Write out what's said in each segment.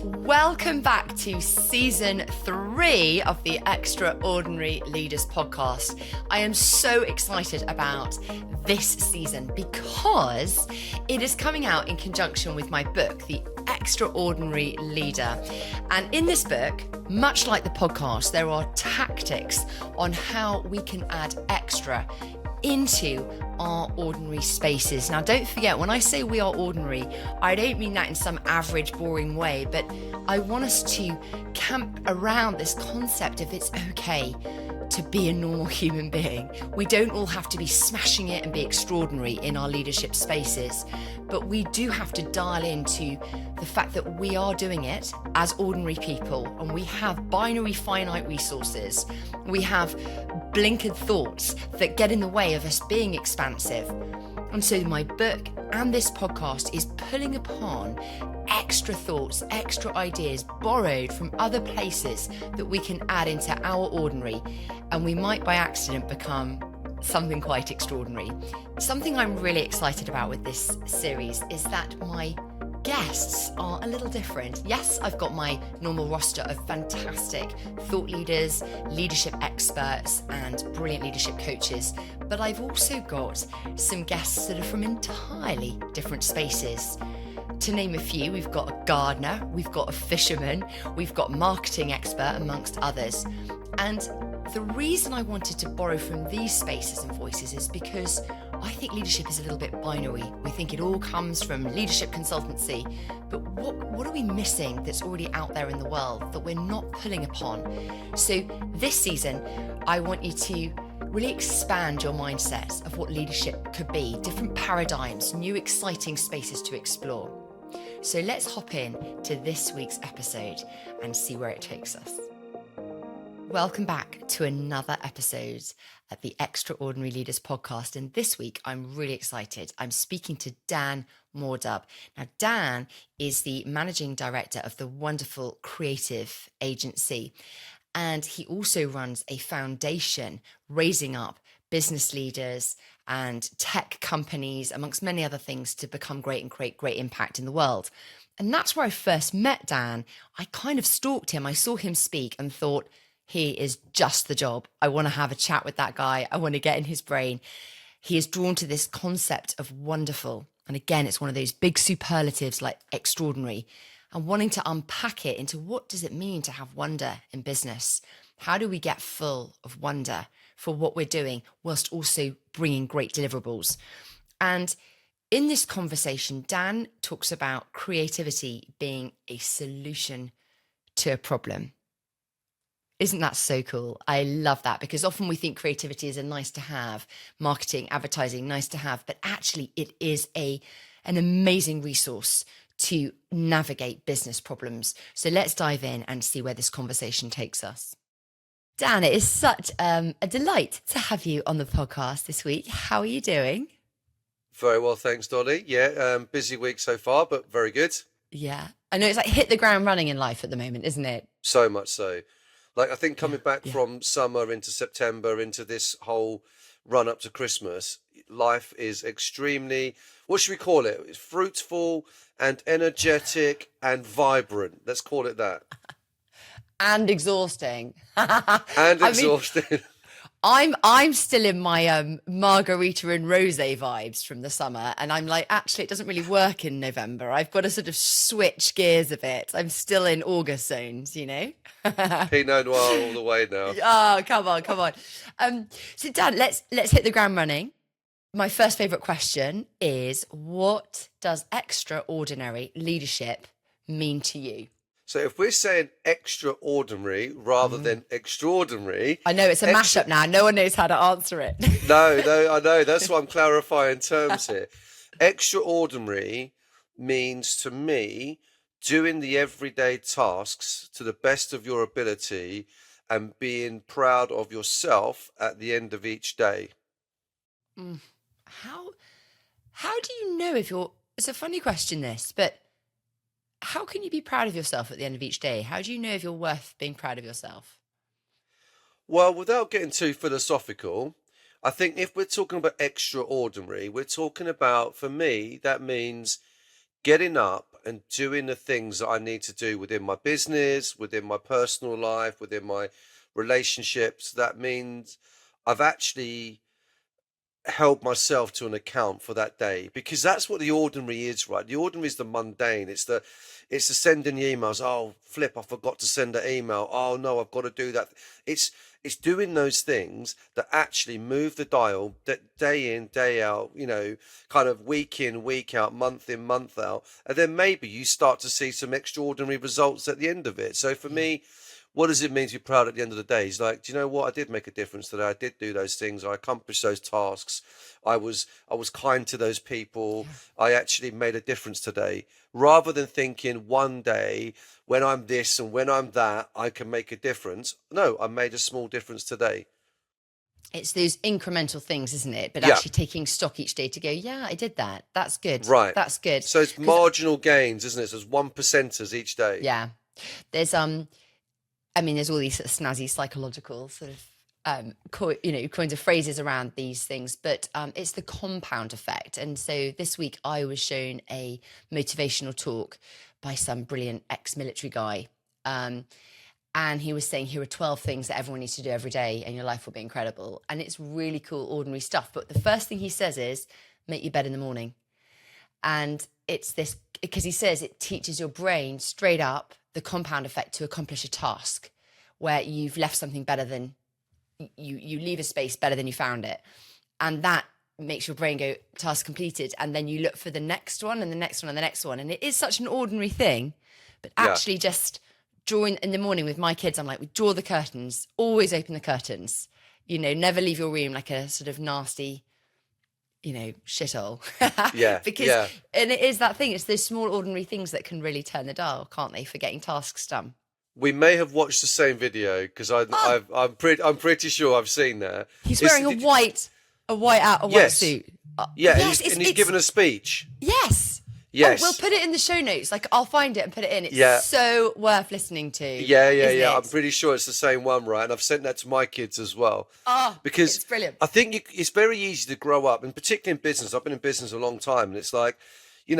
Welcome back to season 3 of the Extraordinary Leaders podcast. I am so excited about this season because it is coming out in conjunction with my book, The Extraordinary Leader. And in this book, much like the podcast, there are tactics on how we can add extra into our ordinary spaces. Now, don't forget, when I say we are ordinary, I don't mean that in some average, boring way, but I want us to camp around this concept of it's okay to be a normal human being. We don't all have to be smashing it and be extraordinary in our leadership spaces, but we do have to dial into the fact that we are doing it as ordinary people, and we have binary finite resources. We have blinkered thoughts that get in the way of us being expansive. And so my book and this podcast is pulling upon extra thoughts, extra ideas borrowed from other places that we can add into our ordinary, and we might by accident become something quite extraordinary. Something I'm really excited about with this series is that my guests are a little different. Yes, I've got my normal roster of fantastic thought leaders, leadership experts, and brilliant leadership coaches, but I've also got some guests that are from entirely different spaces. To name a few, we've got a gardener, we've got a fisherman, we've got a marketing expert, amongst others. And the reason I wanted to borrow from these spaces and voices is because I think leadership is a little bit binary. We think it all comes from leadership consultancy, but what are we missing that's already out there in the world that we're not pulling upon? So this season, I want you to really expand your mindset of what leadership could be, different paradigms, new exciting spaces to explore. So let's hop in to this week's episode and see where it takes us. Welcome back to another episode at the Extraordinary Leaders podcast. And this week, I'm really excited. I'm speaking to Dan Maudhub. Now, Dan is the managing director of the wonderful creative agency. And he also runs a foundation raising up business leaders and tech companies, amongst many other things, to become great and create great impact in the world. And that's where I first met Dan. I kind of stalked him. I saw him speak and thought, he is just the job. I want to have a chat with that guy. I want to get in his brain. He is drawn to this concept of wonderful. And again, it's one of those big superlatives like extraordinary, and wanting to unpack it into what does it mean to have wonder in business? How do we get full of wonder for what we're doing whilst also bringing great deliverables? And in this conversation, Dan talks about creativity being a solution to a problem. Isn't that so cool? I love that, because often we think creativity is a nice to have, marketing, advertising, nice to have, but actually it is an amazing resource to navigate business problems. So let's dive in and see where this conversation takes us. Dan, it is such a delight to have you on the podcast this week. How are you doing? Very well, thanks, Dolly. Yeah, busy week so far, but very good. Yeah. I know it's like hit the ground running in life at the moment, isn't it? So much so. Like, I think coming back from summer into September, into this whole run up to Christmas, life is extremely, what should we call it? It's fruitful and energetic and vibrant. Let's call it that. And exhausting. And exhausting. I'm still in my margarita and rosé vibes from the summer, and I'm like, actually, it doesn't really work in November. I've got to sort of switch gears a bit. I'm still in August zones, you know. Pinot Noir all the way now. Oh, come on. So, Dan, let's hit the ground running. My first favourite question is, what does extraordinary leadership mean to you? So if we're saying extraordinary rather than extraordinary... I know, it's a mashup now. No one knows how to answer it. No, I know. That's why I'm clarifying terms here. Extraordinary means, to me, doing the everyday tasks to the best of your ability and being proud of yourself at the end of each day. How do you know if you're... It's a funny question, this, but... How can you be proud of yourself at the end of each day? How do you know if you're worth being proud of yourself? Well, without getting too philosophical, I think if we're talking about extraordinary, we're talking about, for me, that means getting up and doing the things that I need to do within my business, within my personal life, within my relationships, that means I've actually held myself to an account for that day, because that's what the ordinary is, right? The ordinary is the mundane. It's the sending the emails. Oh, flip, I forgot to send an email. Oh no, I've got to do that. It's doing those things that actually move the dial, that day in, day out, kind of week in, week out, month in, month out. And then maybe you start to see some extraordinary results at the end of it. So for me, what does it mean to be proud at the end of the day? He's like, do you know what? I did make a difference today. I did do those things. I accomplished those tasks. I was kind to those people. I actually made a difference today. Rather than thinking one day when I'm this and when I'm that, I can make a difference. No, I made a small difference today. It's those incremental things, isn't it? But Yeah, actually taking stock each day to go, yeah, I did that. That's good. right. That's good. So it's 'Cause, marginal gains, isn't it? So it's 1%ers each day. yeah, there's I mean, there's all these sort of snazzy psychological sort of kinds of phrases around these things, but it's the compound effect. And so this week I was shown a motivational talk by some brilliant ex-military guy. And he was saying, here are 12 things that everyone needs to do every day and your life will be incredible. And it's really cool, ordinary stuff. But the first thing he says is, make your bed in the morning. And it's this, because he says it teaches your brain straight up the compound effect to accomplish a task where you've left something better than you leave a space better than you found it. And that makes your brain go, task completed. And then you look for the next one and the next one and the next one. And it is such an ordinary thing, but Yeah. actually just drawing in the morning with my kids, I'm like, we draw the curtains, always open the curtains, never leave your room like a sort of nasty, shithole. Yeah. Because, Yeah. and it is that thing, it's those small ordinary things that can really turn the dial, can't they, for getting tasks done. We may have watched the same video because I'm pretty sure I've seen that. He's It's- wearing a did you- white Yes. suit. Yeah, yes, and he's given a speech. Yes. Yes. Oh, we'll put it in the show notes. Like, I'll find it and put it in. It's Yeah. so worth listening to. Yeah. isn't I'm it? pretty sure it's the same one, right? And I've sent that to my kids as well. Oh, Because it's brilliant. I think it's very easy to grow up, and particularly in business. I've been in business a long time, and it's like, you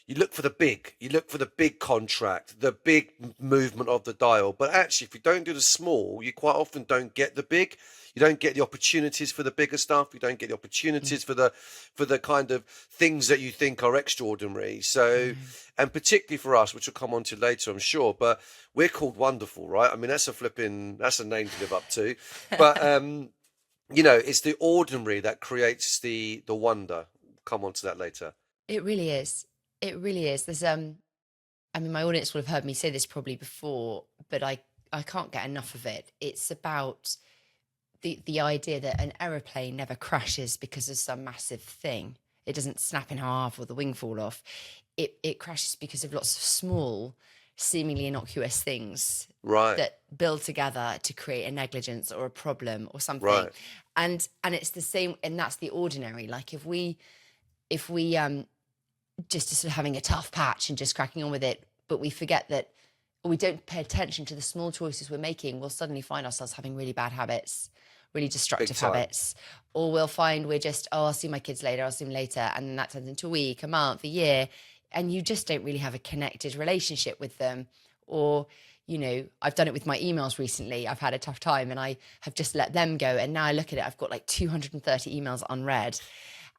look for the big contract, the big movement of the dial. But actually, if you don't do the small, you quite often don't get the big. You don't get the opportunities for the bigger stuff. You don't get the opportunities for the kind of things that you think are extraordinary. So, and particularly for us, which we'll come on to later, I'm sure. But we're called Wonderful, right? I mean, that's a name to live up to. But it's the ordinary that creates the wonder. Come on to that later. It really is. It really is. There's I mean, my audience will have heard me say this probably before, but I can't get enough of it. It's about the idea that an aeroplane never crashes because of some massive thing. It doesn't snap in half or the wing fall off. It crashes because of lots of small, seemingly innocuous things Right. that build together to create a negligence or a problem or something. Right. And it's the same, and that's the ordinary. Like if we just sort of having a tough patch and just cracking on with it, but we forget that, or we don't pay attention to the small choices we're making, we'll suddenly find ourselves having really bad habits, really destructive time. habits. Or we'll find we're just, I'll see my kids later, I'll see them later. And then that turns into a week, a month, a year. And you just don't really have a connected relationship with them. Or, I've done it with my emails recently. I've had a tough time and I have just let them go. And now I look at it, I've got like 230 emails unread.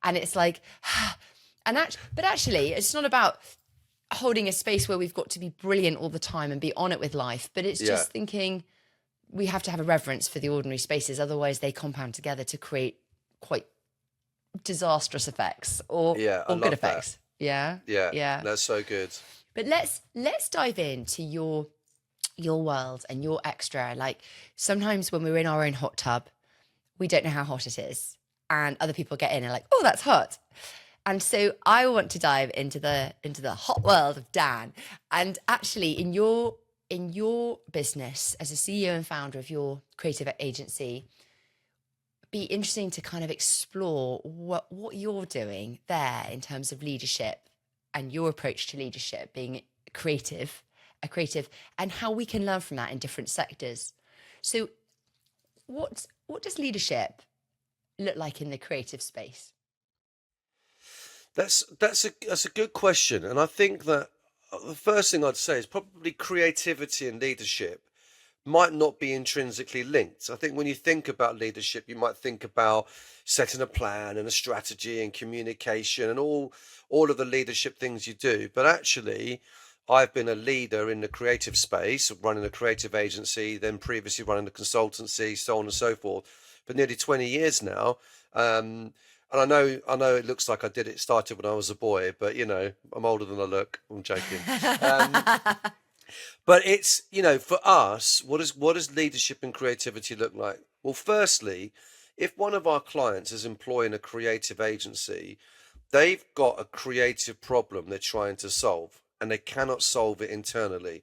And it's like, but actually, it's not about holding a space where we've got to be brilliant all the time and be on it with life. But it's just thinking we have to have a reverence for the ordinary spaces. Otherwise, they compound together to create quite disastrous effects or good effects. Yeah. Yeah. That's so good. But let's dive into your world and your extra. Like sometimes when we're in our own hot tub, we don't know how hot it is. And other people get in and like, oh, that's hot. And so I want to dive into the hot world of Dan. And actually in your business as a CEO and founder of your creative agency, be interesting to kind of explore what you're doing there in terms of leadership and your approach to leadership, being a creative, and how we can learn from that in different sectors. So what does leadership look like in the creative space? That's a good question, and I think that the first thing I'd say is probably creativity and leadership might not be intrinsically linked. I think when you think about leadership, you might think about setting a plan and a strategy and communication and all of the leadership things you do. But actually, I've been a leader in the creative space, running a creative agency, then previously running a consultancy, so on and so forth, for nearly 20 years now. And I know it looks like started when I was a boy, but I'm older than I look. I'm joking. Um, but it's, for us, what does leadership and creativity look like? Well, firstly, if one of our clients is employing a creative agency, they've got a creative problem they're trying to solve, and they cannot solve it internally.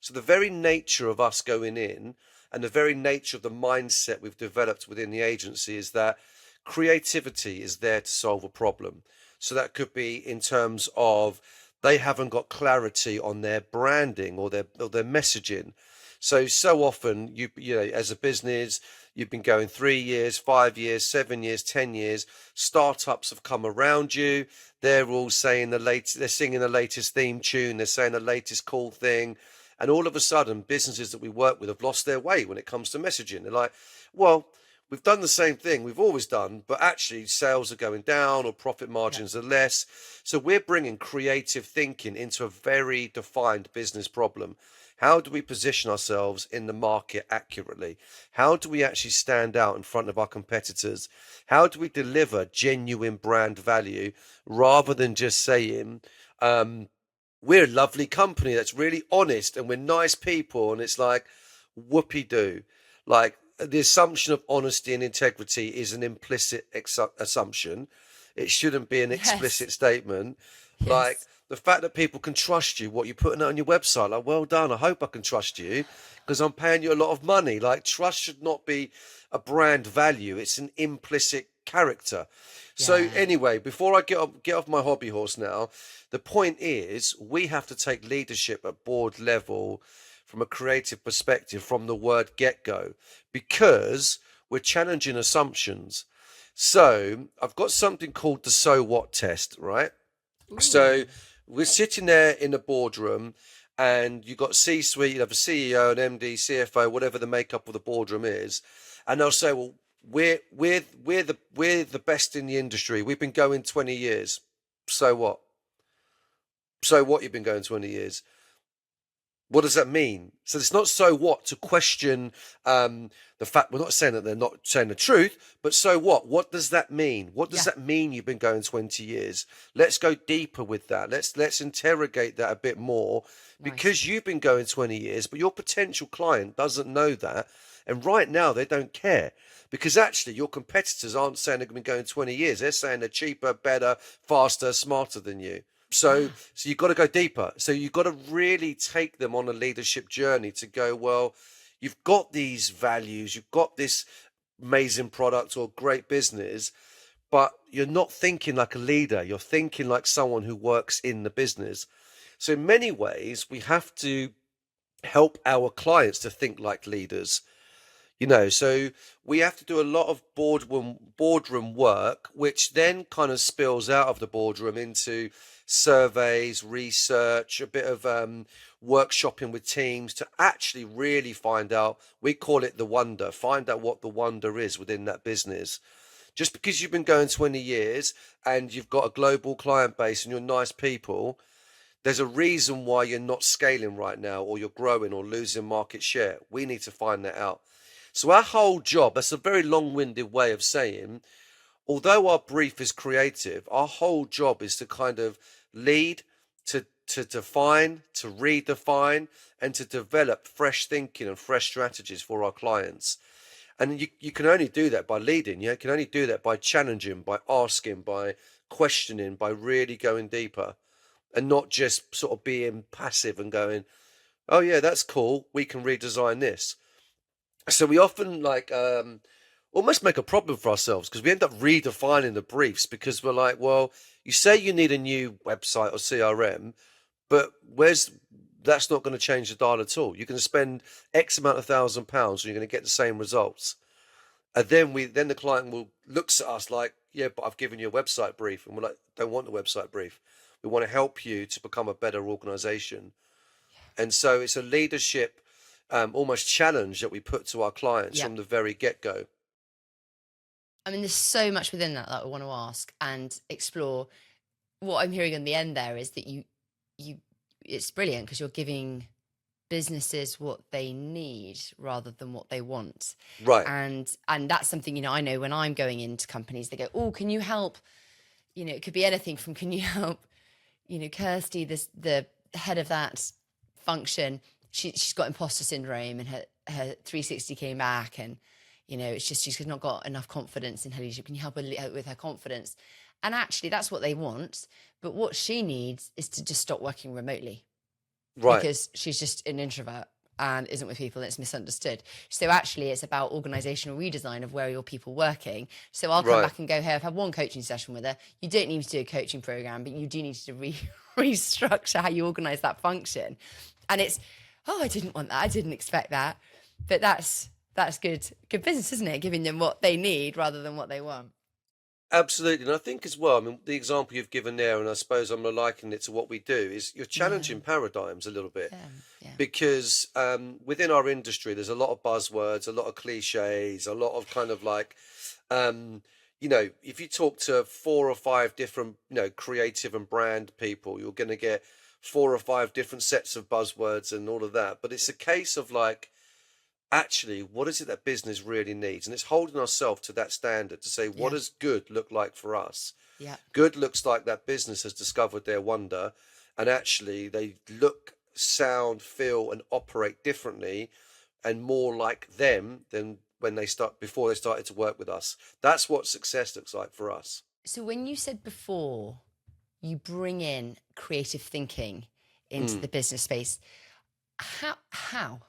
So the very nature of us going in and the very nature of the mindset we've developed within the agency is that creativity is there to solve a problem. So that could be in terms of they haven't got clarity on their branding or their messaging. So often as a business, you've been going 3 years, 5 years, 7 years, 10 years. Startups have come around you. They're all saying they're singing the latest theme tune. They're saying the latest cool thing. And all of a sudden, businesses that we work with have lost their way when it comes to messaging. They're like, well, we've done the same thing we've always done, but actually sales are going down or profit margins are less. So we're bringing creative thinking into a very defined business problem. How do we position ourselves in the market accurately? How do we actually stand out in front of our competitors? How do we deliver genuine brand value rather than just saying, we're a lovely company that's really honest and we're nice people? And it's like, whoopee doo. Like, the assumption of honesty and integrity is an implicit assumption. It shouldn't be an explicit statement. Like, Yes. the fact that people can trust you, what you're putting out on your website, like, well done. I hope I can trust you because I'm paying you a lot of money. Like, trust should not be a brand value. It's an implicit character. So Yeah. anyway, before I get off my hobby horse now, the point is we have to take leadership at board level from a creative perspective from the word get-go, because we're challenging assumptions. So I've got something called the so what test, right? So Ooh. we're sitting there in a boardroom and you've got C-suite, you have a CEO, an MD, CFO, whatever the makeup of the boardroom is. And they'll say, well, we're the best in the industry. We've been going 20 years. So what? So what, you've been going 20 years? What does that mean? So it's not so what to question the fact. We're not saying that they're not saying the truth, but so what? What does that mean? What does Yeah. that mean you've been going 20 years? Let's go deeper with that. Let's interrogate that a bit more, Nice. because you've been going 20 years, but your potential client doesn't know that. And right now they don't care, because actually your competitors aren't saying they've been going 20 years. They're saying they're cheaper, better, faster, smarter than you. So you've got to go deeper. So you've got to really take them on a leadership journey to go, well, you've got these values, you've got this amazing product or great business, but you're not thinking like a leader. You're thinking like someone who works in the business. So in many ways, we have to help our clients to think like leaders. So we have to do a lot of boardroom work, which then kind of spills out of the boardroom into surveys, research, a bit of workshopping with teams to actually really find out. We call it the wonder. Find out what the wonder is within that business. Just because you've been going 20 years and you've got a global client base and you're nice people, there's a reason why you're not scaling right now, or you're growing or losing market share. We need to find that out. So our whole job, that's a very long-winded way of saying, although our brief is creative, our whole job is to kind of lead, to define, to redefine, and to develop fresh thinking and fresh strategies for our clients. And you can only do that by leading. You can only do that by challenging, by asking, by questioning, by really going deeper, and not just sort of being passive and going, oh yeah, that's cool, we can redesign this. So we often almost make a problem for ourselves, because we end up redefining the briefs, because we're like, well, you say you need a new website or CRM, but that's not going to change the dial at all. You're going to spend X amount of £1,000 and you're going to get the same results. And then the client will looks at us like, yeah, but I've given you a website brief. And we're like, don't want the website brief. We want to help you to become a better organization. And so it's a leadership almost challenge that we put to our clients Yeah. from the very get-go. I mean, there's so much within that I want to ask and explore. What I'm hearing in the end there is that you, it's brilliant because you're giving businesses what they need rather than what they want. Right. And that's something, you know, I know when I'm going into companies, they go, oh, can you help? You know, it could be anything from, can you help, you know, Kirsty, the head of that function, she's got imposter syndrome and her 360 came back, and you know, it's just she's not got enough confidence in her leadership. Can you help her with her confidence? And actually that's what they want, but what she needs is to just stop working remotely. Right. Because she's just an introvert and isn't with people, and it's misunderstood. So actually it's about organizational redesign of where are your people working. So I'll come back and go, hey, I've had one coaching session with her. You don't need to do a coaching program, but you do need to restructure how you organize that function. And it's, oh, I didn't want that. I didn't expect that. But that's good business, isn't it? Giving them what they need rather than what they want. Absolutely. And I think as well, I mean, the example you've given there, and I suppose I'm likening it to what we do, is you're challenging paradigms a little bit. Because within our industry, there's a lot of buzzwords, a lot of cliches, a lot of kind of like, you know, if you talk to 4 or 5 different, you know, creative and brand people, you're going to get 4 or 5 different sets of buzzwords and all of that. But it's a case of like, actually, what is it that business really needs? And it's holding ourselves to that standard to say, what does good look like for us? Yeah. Good looks like that business has discovered their wonder, and actually they look, sound, feel, and operate differently and more like them than before they started to work with us. That's what success looks like for us. So when you said before, you bring in creative thinking into the business space, how?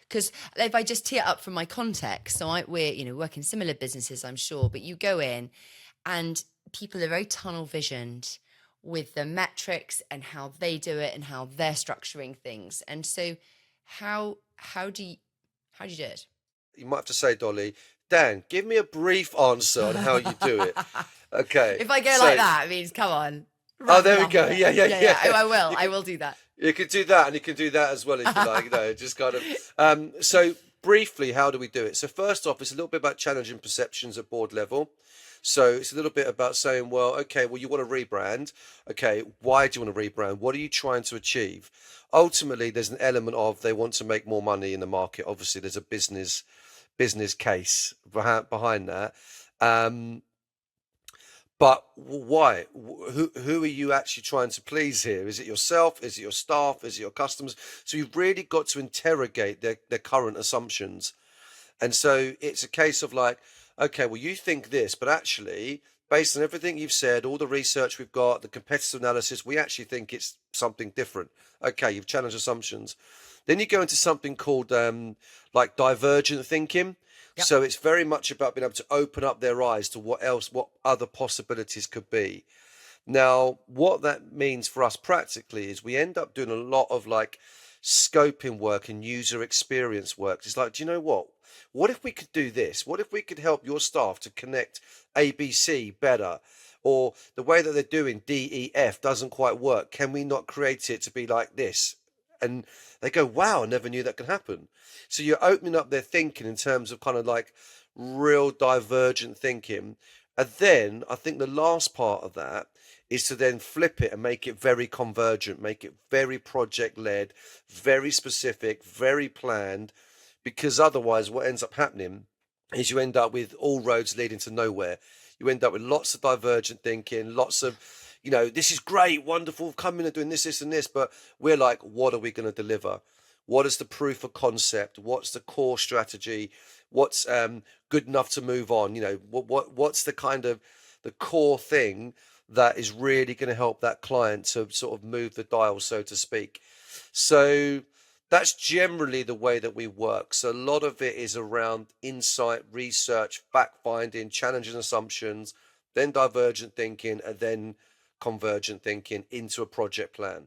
Because if I just tee it up from my context, so we're, you know, working similar businesses, I'm sure, but you go in and people are very tunnel visioned with the metrics and how they do it and how they're structuring things. And so how do you do it? You might have to say, Dolly, Dan, give me a brief answer on how you do it. Okay. If I go like that, it means, come on. Oh, there we go. Yeah. I will do that. You can do that, and you can do that as well if you like. You know, just kind of. So briefly, how do we do it? So first off, it's a little bit about challenging perceptions at board level. So it's a little bit about saying, well, okay, well, you want to rebrand. Okay, why do you want to rebrand? What are you trying to achieve? Ultimately, there's an element of they want to make more money in the market. Obviously, there's a business case behind that. But why? Who are you actually trying to please here? Is it yourself? Is it your staff? Is it your customers? So you've really got to interrogate their current assumptions. And so it's a case of like, okay, well, you think this, but actually, based on everything you've said, all the research we've got, the competitive analysis, we actually think it's something different. Okay, you've challenged assumptions. Then you go into something called like divergent thinking. Yep. So it's very much about being able to open up their eyes to what other possibilities could be. Now, what that means for us practically is we end up doing a lot of like scoping work and user experience work. It's like, do you know what? What if we could do this? What if we could help your staff to connect ABC better? Or the way that they're doing DEF doesn't quite work. Can we not create it to be like this? And they go, wow, I never knew that could happen. So you're opening up their thinking in terms of kind of like real divergent thinking. And then I think the last part of that is to then flip it and make it very convergent, make it very project led, very specific, very planned, because otherwise what ends up happening is you end up with all roads leading to nowhere. You end up with lots of divergent thinking, lots of, you know, this is great, wonderful, coming and doing this, and this, but we're like, what are we going to deliver? What is the proof of concept? What's the core strategy? What's good enough to move on? You know, what's the kind of the core thing that is really going to help that client to sort of move the dial, so to speak. So that's generally the way that we work. So a lot of it is around insight, research, fact finding, challenging assumptions, then divergent thinking, and then convergent thinking into a project plan.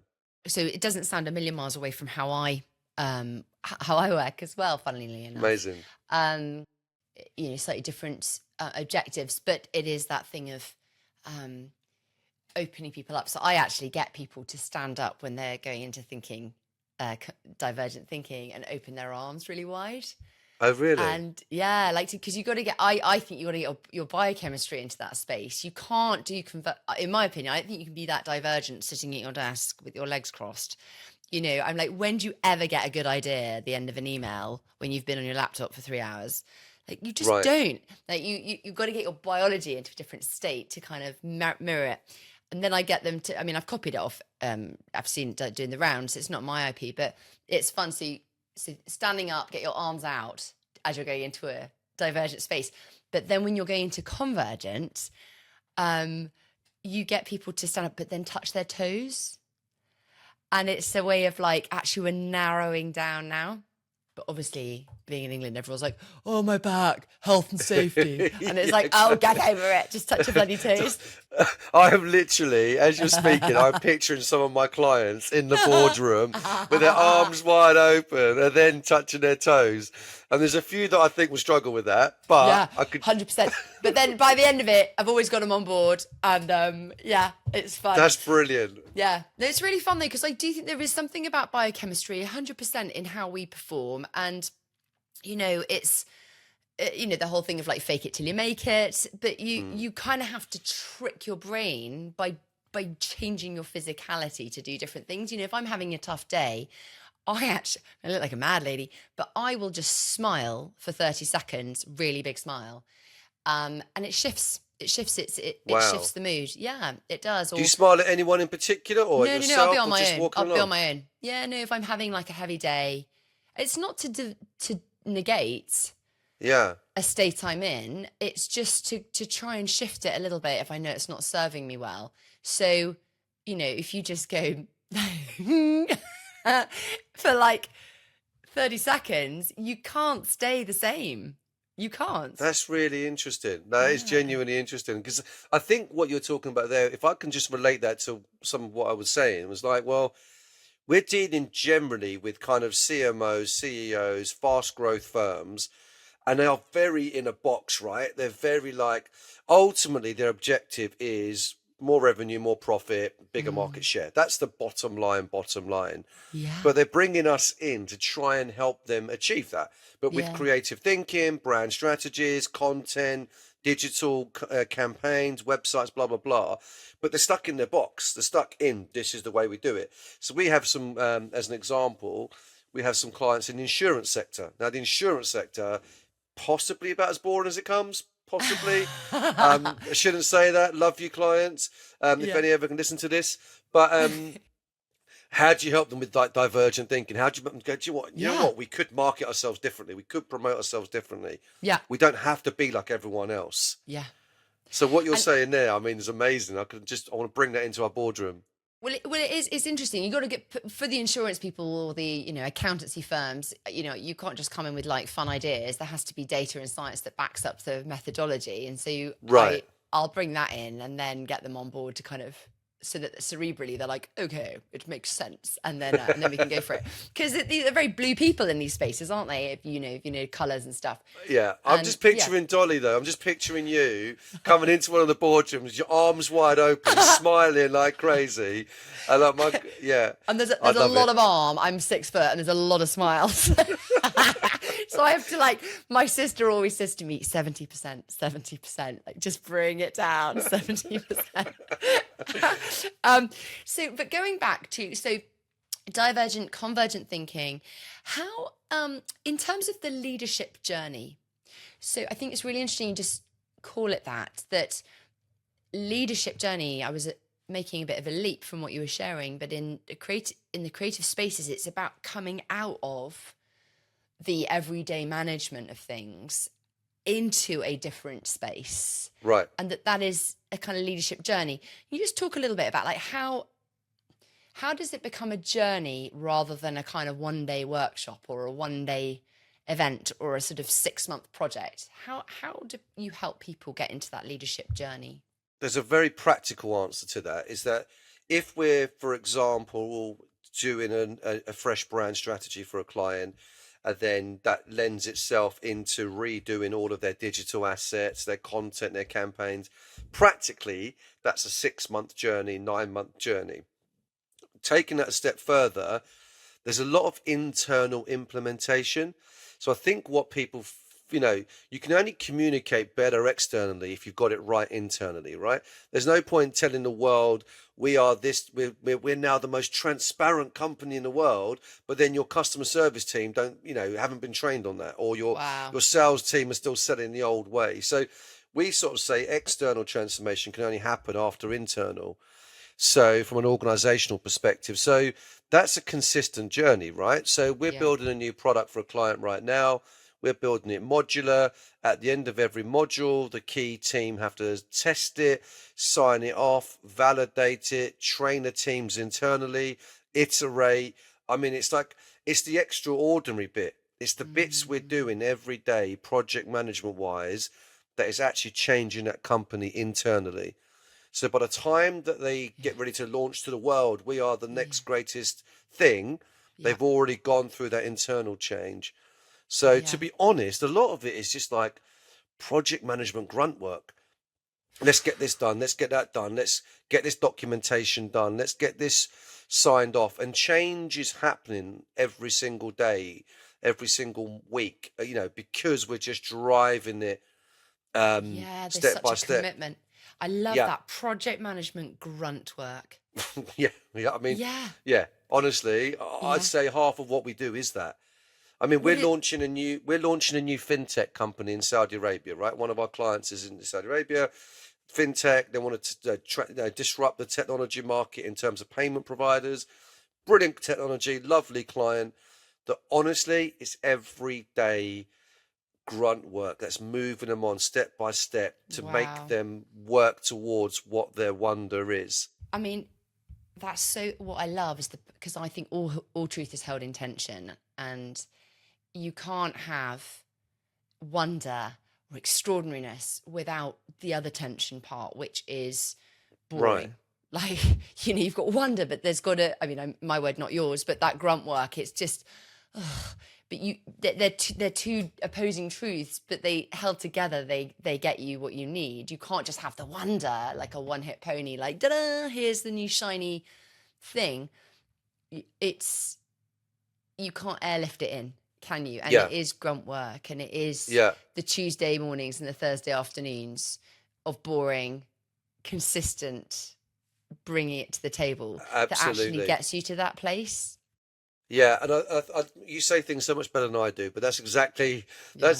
So it doesn't sound a million miles away from how I work as well, funnily enough. Amazing. You know, slightly different objectives, but it is that thing of opening people up. So I actually get people to stand up when they're going into thinking, divergent thinking, and open their arms really wide. Oh, really? And yeah, like, because you got to get, I think you got to get your biochemistry into that space. You can't in my opinion, I don't think you can be that divergent sitting at your desk with your legs crossed. I'm like, when do you ever get a good idea at the end of an email when you've been on your laptop for 3 hours? Like, you just Right. don't. Like, you've got to get your biology into a different state to kind of mirror it. And then I get them to, I've copied it off. I've seen it doing the rounds. It's not my IP, but it's fun. So standing up, get your arms out as you're going into a divergent space. But then when you're going into convergent, you get people to stand up, but then touch their toes. And it's a way of like, actually, we're narrowing down now. But obviously, being in England, everyone's like, oh, my back, health and safety. And it's like, oh, get over it. Just touch your bloody toes. I am literally, as you're speaking, I'm picturing some of my clients in the boardroom with their arms wide open and then touching their toes. And there's a few that I think will struggle with that, but Yeah, I could. 100%. But then by the end of it, I've always got them on board. And yeah, it's fun. That's brilliant. Yeah, no, it's really fun though, because I do think there is something about biochemistry 100% in how we perform. And, it's, the whole thing of like fake it till you make it. But you kind of have to trick your brain by changing your physicality to do different things. If I'm having a tough day, I look like a mad lady, but I will just smile for 30 seconds, really big smile. And it shifts. It shifts it Wow. shifts the mood. Yeah, it does. Do you smile at anyone in particular, or at yourself, I'll be on or my just own. walking I'll along? be on my own. Yeah, no, if I'm having like a heavy day, it's not to negate Yeah. a state I'm in. It's just to try and shift it a little bit if I know it's not serving me well. So, if you just go for like 30 seconds, you can't stay the same. You can't. That's really interesting. That is genuinely interesting, because I think what you're talking about there, if I can just relate that to some of what I was saying, was like, well, we're dealing generally with kind of CMOs, CEOs, fast growth firms, and they are very in a box, right? They're very like, ultimately, their objective is more revenue, more profit, bigger market share. That's the bottom line. Yeah. But they're bringing us in to try and help them achieve that. But with creative thinking, brand strategies, content, digital campaigns, websites, blah, blah, blah. But they're stuck in their box. They're stuck in, this is the way we do it. So we have some, as an example, we have some clients in the insurance sector. Now, the insurance sector, possibly about as boring as it comes. Possibly. I shouldn't say that. Love you, clients. If any ever can listen to this. But how do you help them with like divergent thinking? How do you go, you know what? We could market ourselves differently. We could promote ourselves differently. Yeah. We don't have to be like everyone else. Yeah. So what you're saying there, is amazing. I want to bring that into our boardroom. Well, it is. It's interesting. You got to get for the insurance people or the accountancy firms. You can't just come in with like fun ideas. There has to be data and science that backs up the methodology. And so I'll bring that in and then get them on board to kind of, so that cerebrally they're like, okay, it makes sense, and then we can go for it, because they're very blue people in these spaces, aren't they? If you know colours and stuff. Yeah, I'm just picturing Dolly though. I'm just picturing you coming into one of the boardrooms, your arms wide open, smiling like crazy, and And there's a lot of arm. I'm 6 foot, and there's a lot of smiles. So I have to my sister always says to me, 70%, like just bring it down, 70%. But going back to, divergent, convergent thinking, how, in terms of the leadership journey, so I think it's really interesting you just call it that leadership journey. I was making a bit of a leap from what you were sharing, but in the creative spaces, it's about coming out of the everyday management of things into a different space, right? And that is a kind of leadership journey. Can you just talk a little bit about how does it become a journey rather than a kind of one-day workshop or a one-day event or a sort of 6-month project? How do you help people get into that leadership journey? There's a very practical answer to that, is that if we're, for example, doing a fresh brand strategy for a client, and then that lends itself into redoing all of their digital assets, their content, their campaigns. Practically, that's a 6-month journey, 9-month journey. Taking that a step further, there's a lot of internal implementation. So I think what people, you can only communicate better externally if you've got it right internally, right? There's no point telling the world we are this, we're now the most transparent company in the world, but then your customer service team don't, haven't been trained on that, or your Wow. sales team are still selling the old way. So we sort of say external transformation can only happen after internal. So from an organizational perspective, so that's a consistent journey, right? So we're Yeah. building a new product for a client right now. We're building it modular. At the end of every module, the key team have to test it, sign it off, validate it, train the teams internally, iterate. I mean, it's the extraordinary bit. It's the bits we're doing every day, project management wise, that is actually changing that company internally. So by the time that they get ready to launch to the world, we are the next greatest thing. Yeah. They've already gone through that internal change. So to Yeah. be honest, a lot of it is just like project management grunt work. Let's get this done. Let's get that done. Let's get this documentation done. Let's get this signed off. And change is happening every single day, every single week, because we're just driving it Yeah, there's step such by a step. commitment. I love Yeah. that project management grunt work. Yeah, I mean, Yeah. yeah. Honestly, I'd Yeah. say half of what we do is that. I mean, Well, we're launching a new fintech company in Saudi Arabia, right? One of our clients is in Saudi Arabia. Fintech, they wanted to disrupt the technology market in terms of payment providers. Brilliant technology, lovely client. That honestly, it's everyday grunt work that's moving them on step by step to make wow. them work towards what their wonder is. I mean, that's so what I love is because I think all truth is held in tension, and you can't have wonder or extraordinariness without the other tension part, which is Right. boring. Like, you've got wonder, but there's got to, I mean, my word, not yours, but that grunt work, it's just, ugh. But they're two opposing truths, but they held together, they get you what you need. You can't just have the wonder like a one-hit pony, like, da-da, here's the new shiny thing. It's, you can't airlift it in, can you? And Yeah. it is grunt work, and it is Yeah. the Tuesday mornings and the Thursday afternoons of boring, consistent, bringing it to the table that actually Absolutely. gets you to that place. Yeah, and you say things so much better than I do, but that's exactly Yeah,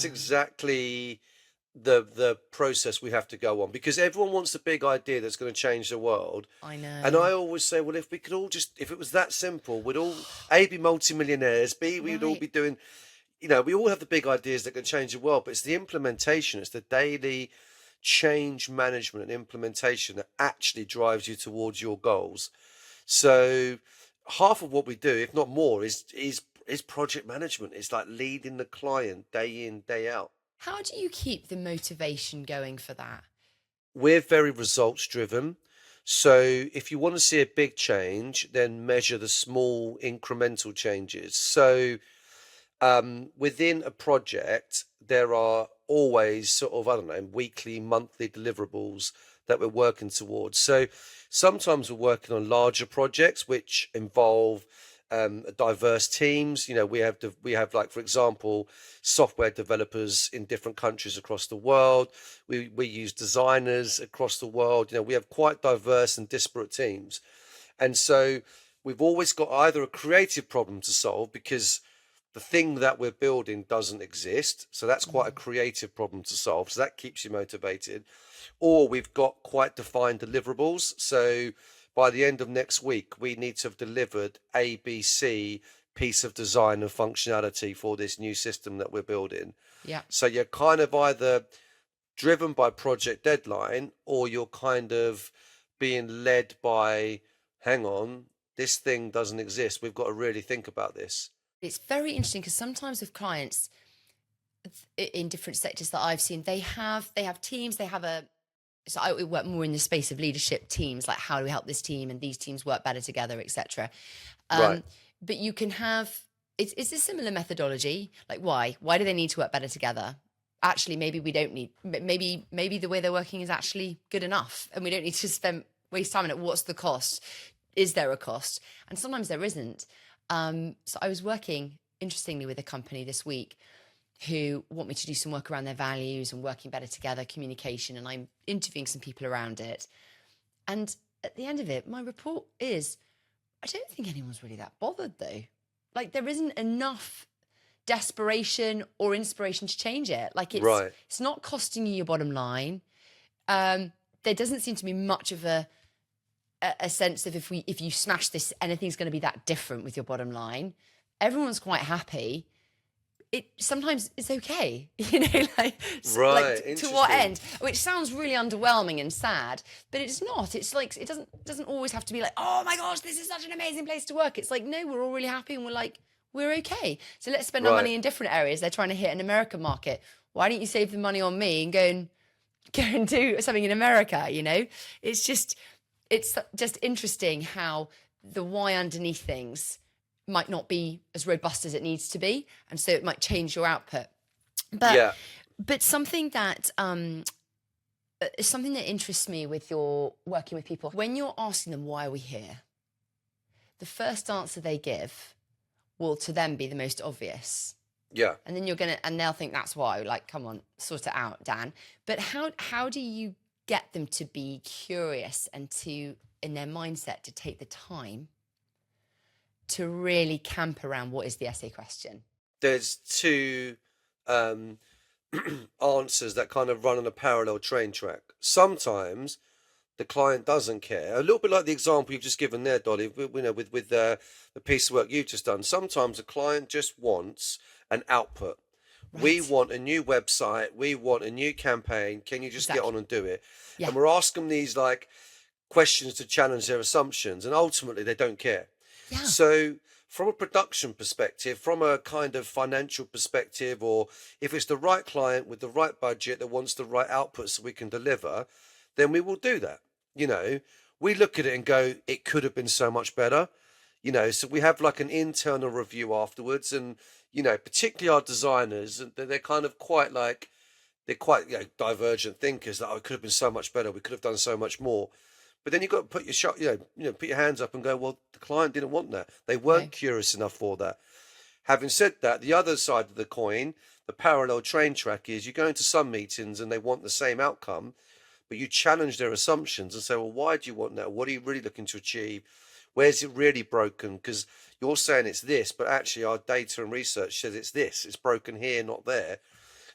the process we have to go on, because everyone wants the big idea that's going to change the world. I And know. I always say, well, if we could all just, if it was that simple, we'd all A, be multimillionaires, B, we'd all Right. be doing, we all have the big ideas that can change the world, but it's the implementation, it's the daily change management and implementation that actually drives you towards your goals. So half of what we do, if not more, is project management. It's like leading the client day in, day out. How do you keep the motivation going for that? We're very results driven. So if you want to see a big change, then measure the small incremental changes. So within a project, there are always sort of, I don't know, weekly, monthly deliverables that we're working towards. So sometimes we're working on larger projects which involve diverse teams. We have like, for example, software developers in different countries across the world. We use designers across the world. We have quite diverse and disparate teams, and so we've always got either a creative problem to solve because the thing that we're building doesn't exist. So that's quite a creative problem to solve. So that keeps you motivated. Or we've got quite defined deliverables. So by the end of next week, we need to have delivered ABC piece of design and functionality for this new system that we're building. Yeah. So you're kind of either driven by project deadline, or you're kind of being led by, hang on, this thing doesn't exist. We've got to really think about this. It's very interesting because sometimes with clients in different sectors that I've seen, they have teams, so I work more in the space of leadership teams, like how do we help this team and these teams work better together, etc. Right. But you can have it's a similar methodology. Like, why do they need to work better together? Actually, maybe we don't need, maybe the way they're working is actually good enough, and we don't need to waste time on it. What's the cost? Is there a cost? And sometimes there isn't. So I was working, interestingly, with a company this week who want me to do some work around their values and working better together, communication, and I'm interviewing some people around it. And at the end of it, my report is, I don't think anyone's really that bothered though. Like, there isn't enough desperation or inspiration to change it. Like, it's not costing you your bottom line. There doesn't seem to be much of a sense of if you smash this, anything's going to be that different with your bottom line. Everyone's quite happy. Sometimes it's okay, like to what end? Which sounds really underwhelming and sad, but it's not. It's like it doesn't always have to be like, oh my gosh, this is such an amazing place to work. It's like, no, we're all really happy and we're okay. So let's spend our money in different areas. They're trying to hit an American market. Why don't you save the money on me and go and do something in America? It's just interesting how the why underneath things might not be as robust as it needs to be, and so it might change your output. But something that interests me with your working with people, when you're asking them why are we here, the first answer they give will to them be the most obvious. Yeah. And then and they'll think that's why. Like, come on, sort it out, Dan. But how do you get them to be curious and to, in their mindset, to take the time to really camp around what is the essay question? There's two answers that kind of run on a parallel train track. Sometimes the client doesn't care. A little bit like the example you've just given there, Dolly, with the piece of work you've just done. Sometimes the client just wants an output. Right. We want a new website. We want a new campaign. Can you just get on and do it? Yeah. And we're asking these questions to challenge their assumptions, and ultimately they don't care. Yeah. So from a production perspective, from a kind of financial perspective, or if it's the right client with the right budget that wants the right output so we can deliver, then we will do that. We look at it and go, it could have been so much better. So we have an internal review afterwards, and, particularly our designers, they're kind of quite divergent thinkers that it could have been so much better. We could have done so much more. But then you've got to put put your hands up and go, well, the client didn't want that. They weren't curious enough for that. Having said that, the other side of the coin, the parallel train track, is you go into some meetings and they want the same outcome, but you challenge their assumptions and say, well, why do you want that? What are you really looking to achieve? Where's it really broken? Because you're saying it's this, but actually our data and research says it's this. It's broken here, not there.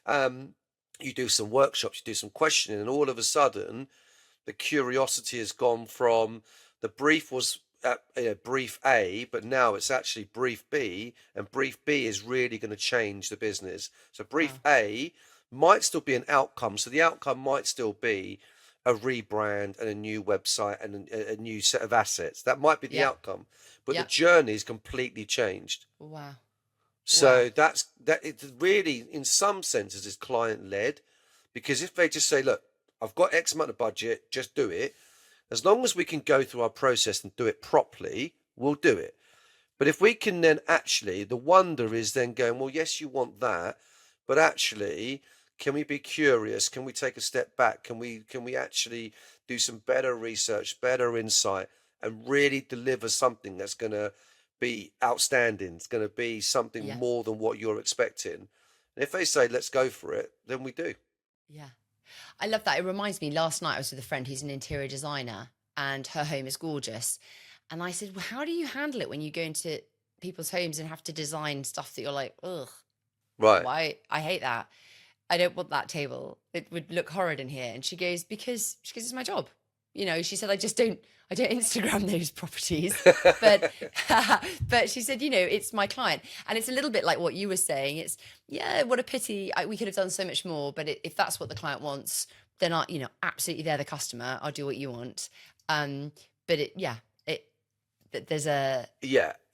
You do some workshops, you do some questioning, and all of a sudden, the curiosity has gone from the brief was brief A, but now it's actually brief B, and brief B is really going to change the business. So brief A might still be an outcome. So the outcome might still be a rebrand and a new website and a new set of assets. That might be the outcome, but the journey is completely changed. Wow. So that it really, in some senses, is client led, because if they just say, look, I've got X amount of budget, just do it. As long as we can go through our process and do it properly, we'll do it. But if we can then actually, the wonder is then going, well, yes, you want that, but actually, can we be curious? Can we take a step back? Can we actually do some better research, better insight, and really deliver something that's going to be outstanding? It's going to be something more than what you're expecting. And if they say, let's go for it, then we do. Yeah. I love that. It reminds me, last night I was with a friend who's an interior designer and her home is gorgeous. And I said, well, how do you handle it when you go into people's homes and have to design stuff that you're like, ugh, right? Why? I hate that. I don't want that table. It would look horrid in here. And she goes, because it's my job. She said, I don't Instagram those properties, but she said, it's my client. And it's a little bit like what you were saying. It's, what a pity. We could have done so much more, but if that's what the client wants, then absolutely they're the customer. I'll do what you want.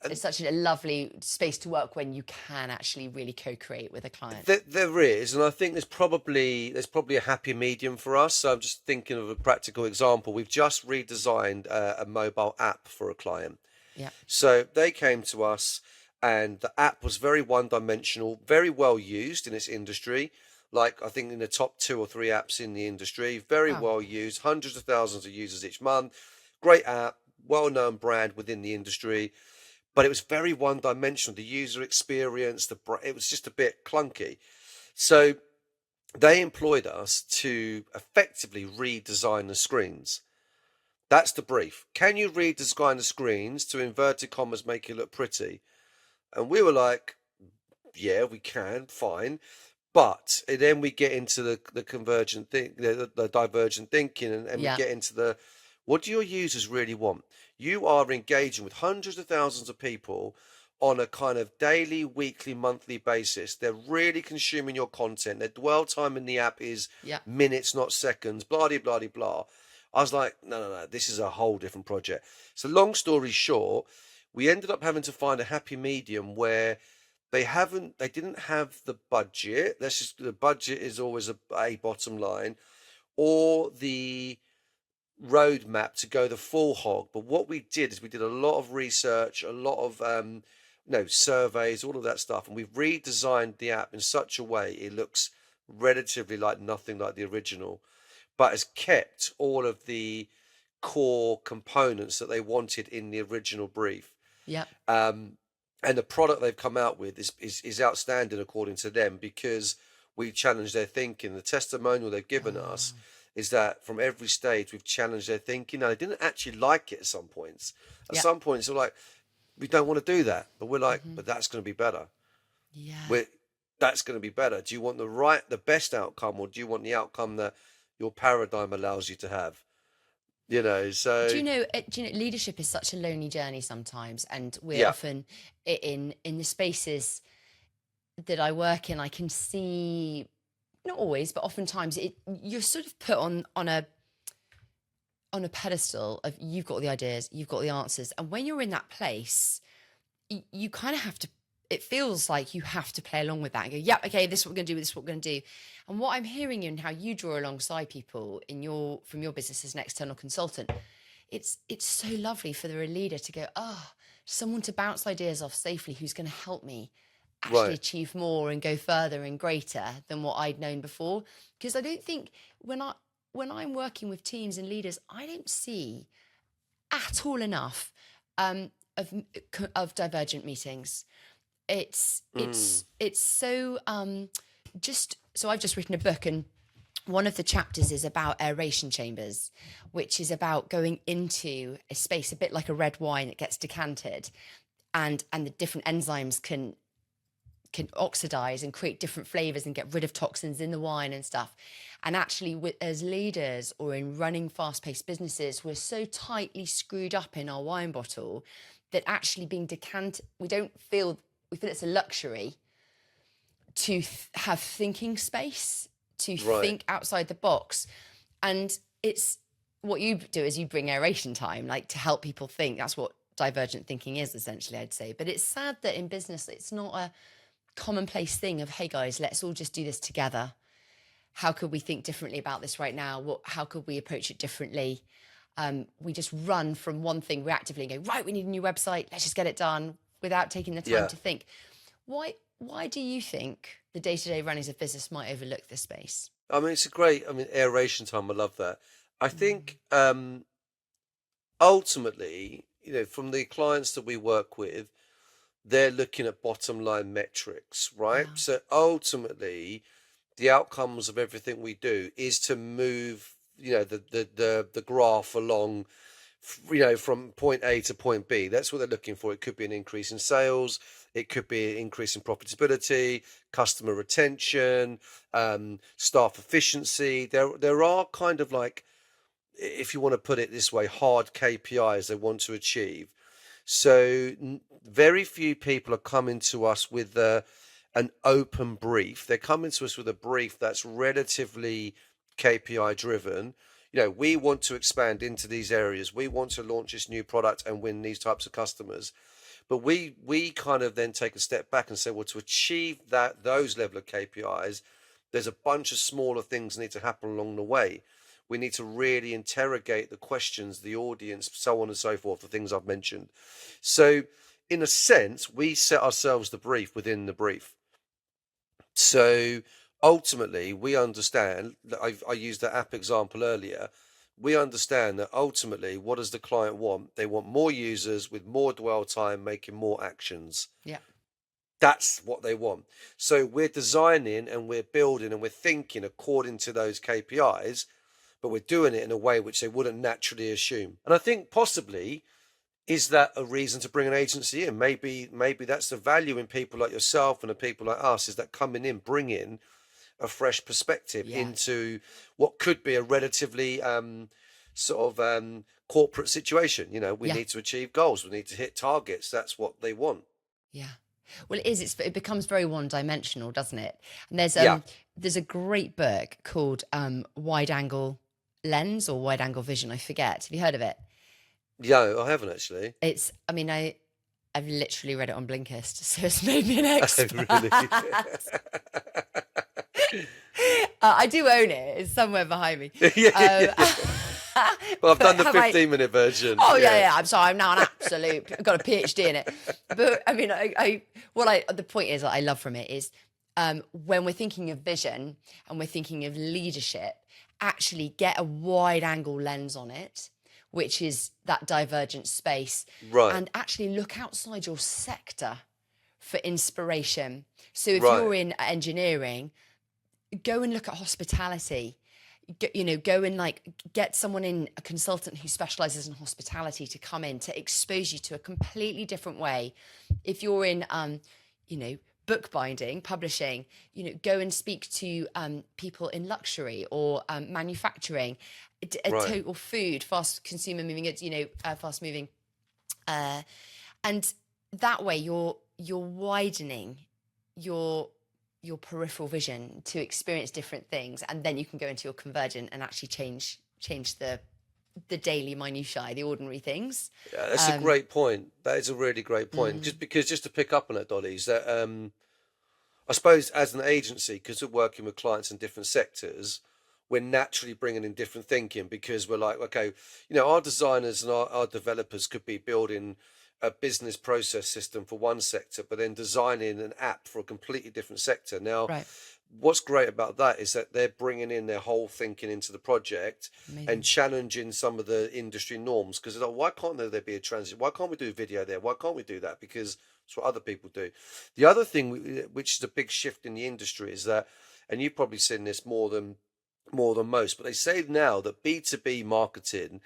It's such a lovely space to work when you can actually really co-create with a client. There is, and I think there's probably a happy medium for us. So I'm just thinking of a practical example. We've just redesigned a mobile app for a client. Yeah. So they came to us and the app was very one-dimensional, very well used in its industry. Like, I think in the top 2 or 3 apps in the industry, very Wow. well used, hundreds of thousands of users each month. Great app, well-known brand within the industry, but it was very one-dimensional. The user experience, it was just a bit clunky. So they employed us to effectively redesign the screens. That's the brief. Can you redesign the screens to, inverted commas, make it look pretty? And we were like, yeah, we can, fine. But then we get into the convergent thing, the divergent thinking, and we Yeah. get into what do your users really want? You are engaging with hundreds of thousands of people on a kind of daily, weekly, monthly basis. They're really consuming your content. Their dwell time in the app is Yeah. minutes, not seconds, blah, blah, blah, blah. I was like, no, this is a whole different project. So long story short, we ended up having to find a happy medium where they didn't have the budget. The budget is always a bottom line, or the roadmap to go the full hog. But what we did is we did a lot of research, a lot of surveys, all of that stuff, and we've redesigned the app in such a way it looks relatively like nothing like the original, but has kept all of the core components that they wanted in the original brief. Yeah. And the product they've come out with is outstanding according to them, because we challenged their thinking. The testimonial they've given us is that from every stage we've challenged their thinking. Now, they didn't actually like it at some points. At Yeah. some points they're like, we don't want to do that, but we're like, but that's going to be better. Yeah. That's going to be better. Do you want the best outcome, or do you want the outcome that your paradigm allows you to have? So Do you know? Leadership is such a lonely journey sometimes, and we're yeah, often in the spaces that I work in. I can see, not always, but oftentimes, you're sort of put on a pedestal of, you've got the ideas, you've got the answers, and when you're in that place, you kind of have to. It feels like you have to play along with that and go, yeah, okay, this is what we're going to do. This is what we're going to do. And what I'm hearing in how you draw alongside people from your business as an external consultant, it's so lovely for the leader to go, someone to bounce ideas off safely who's going to help me actually right. achieve more and go further and greater than what I'd known before. Because I don't think when I'm working with teams and leaders, I don't see at all enough of divergent meetings. It's so so I've just written a book, and one of the chapters is about aeration chambers, which is about going into a space a bit like a red wine that gets decanted, and the different enzymes can oxidize and create different flavors and get rid of toxins in the wine and stuff. And actually, as leaders or in running fast-paced businesses, we're so tightly screwed up in our wine bottle that actually being decanted, we feel it's a luxury to have thinking space, to think outside the box. And it's what you do is you bring aeration time, like to help people think. That's what divergent thinking is, essentially, I'd say. But it's sad that in business, it's not a commonplace thing of, hey guys, let's all just do this together. How could we think differently about this right now? How could we approach it differently? We just run from one thing reactively and go, right, we need a new website. Let's just get it done without taking the time to think. Why do you think the day-to-day runnings of business might overlook this space? I mean, aeration time. I love that. I think ultimately, from the clients that we work with, they're looking at bottom line metrics, right? Yeah. So ultimately, the outcomes of everything we do is to move, the graph along, from point A to point B. That's what they're looking for. It could be an increase in sales. It could be an increase in profitability, customer retention, staff efficiency. There are kind of like, if you want to put it this way, hard KPIs they want to achieve. So very few people are coming to us with an open brief. They're coming to us with a brief that's relatively KPI driven. We want to expand into these areas. We want to launch this new product and win these types of customers. But we kind of then take a step back and say, well, to achieve those level of KPIs, there's a bunch of smaller things that need to happen along the way. We need to really interrogate the questions, the audience, so on and so forth, the things I've mentioned. So in a sense, we set ourselves the brief within the brief. So ultimately, we understand that I used the app example earlier. We understand that ultimately, what does the client want? They want more users with more dwell time, making more actions. Yeah. That's what they want. So we're designing and we're building and we're thinking according to those KPIs, but we're doing it in a way which they wouldn't naturally assume. And I think possibly, is that a reason to bring an agency in? Maybe that's the value in people like yourself and the people like us, is that coming in, bringing a fresh perspective Yeah. into what could be a relatively corporate situation. You know, we Yeah. need to achieve goals, we need to hit targets. That's what they want. Yeah. Well, it becomes very one-dimensional, doesn't it? And Yeah. there's a great book called Wide Angle Lens or Wide Angle Vision. I forget. Have you heard of it? Yeah, I haven't actually. I mean, I've literally read it on Blinkist, so it's made me an expert. Really? I do own it. It's somewhere behind me. Yeah. Well, I've done the have 15-minute version. Oh yeah. I'm sorry. I'm now an absolute. I've got a PhD in it. But I mean, the point is that I love from it is when we're thinking of vision and we're thinking of leadership, actually get a wide angle lens on it, which is that divergent space, Right. and actually look outside your sector for inspiration. So if Right. you're in engineering, go and look at hospitality. Go and get someone in, a consultant who specializes in hospitality, to come in to expose you to a completely different way. If you're in, bookbinding, publishing, go and speak to people in luxury or manufacturing, Right. total food, fast consumer moving goods, fast moving. And that way you're widening your peripheral vision to experience different things, and then you can go into your convergent and actually change the daily minutiae, the ordinary things. Yeah, that's a great point. That is a really great point. Just to pick up on that, Dolly, is that I suppose as an agency, because we're working with clients in different sectors, we're naturally bringing in different thinking, because we're like, okay, our designers and our developers could be building a business process system for one sector, but then designing an app for a completely different sector. Now, Right. what's great about that is that they're bringing in their whole thinking into the project. Amazing. And challenging some of the industry norms, because they're like, why can't there be a transition? Why can't we do video there? Why can't we do that? Because it's what other people do. The other thing, which is a big shift in the industry, is that, and you've probably seen this more than most, but they say now that B2B marketing